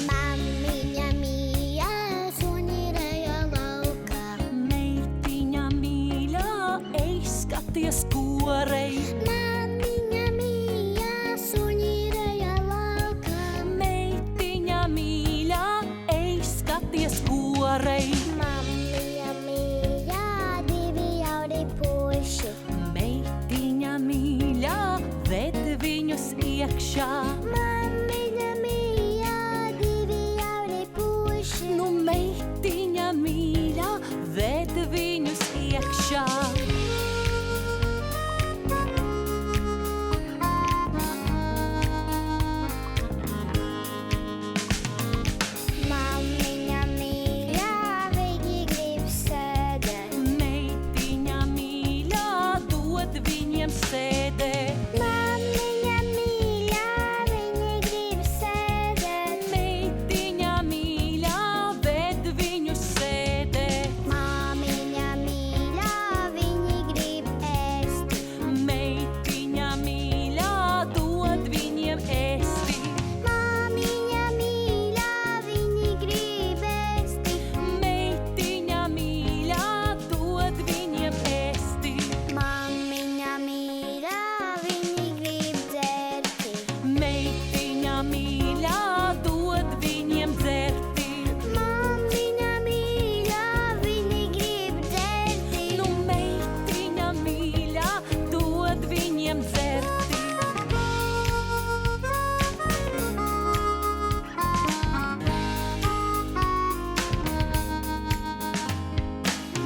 Mammiņa mīļā, suņirēja laukā. Meitiņa mīļā, ej skaties korei. Mammiņa mīļā, suņirēja laukā. Meitiņa mīļā, ej skaties korei. Mammiņa mīļā, divi jauni puiši. Meitiņa mīļā, ved viņus iekšā. Mammiņa mīļā, divi jauni puiši. Nu, meitiņa mīļā, ved viņus iekšā. Mammiņa mīļā, viņi grib sēdēt. Meitiņa mīļā, dod viņiem sēdēt. Mammiņa mīļā, viņi grib sēdēt. Meitiņa mīļā, ved viņus sēdēt. Mammiņa mīļā, viņi grib ēst. Meitiņa mīļā, dod viņiem ēsti. Mammiņa mīļā, viņi grib ēst. Meitiņa mīļā, dod viņiem ēsti. Mammiņa mīļā, viņi grib dzerti. Meitiņa mīļā, dod viņiem dzerti. Mammiņa mīļā, viņi grib dzerti. Nu, meitiņa mīļā, dod viņiem dzerti.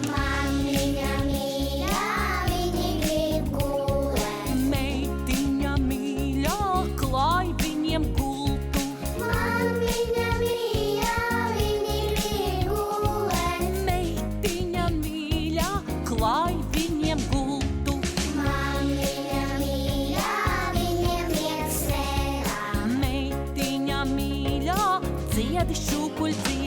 Mammiņa mīļā, viņi grib gulēt. Meitiņa mīļā, klāj viņiem gultu. Mammiņa mīļā, viņi grib gulēt. Meitiņa mīļā, klāj viņiem gultu. Mammiņa mīļā, viņiem miegs sērā. Meitiņa mīļā, dziedi šūpuļ dziedi.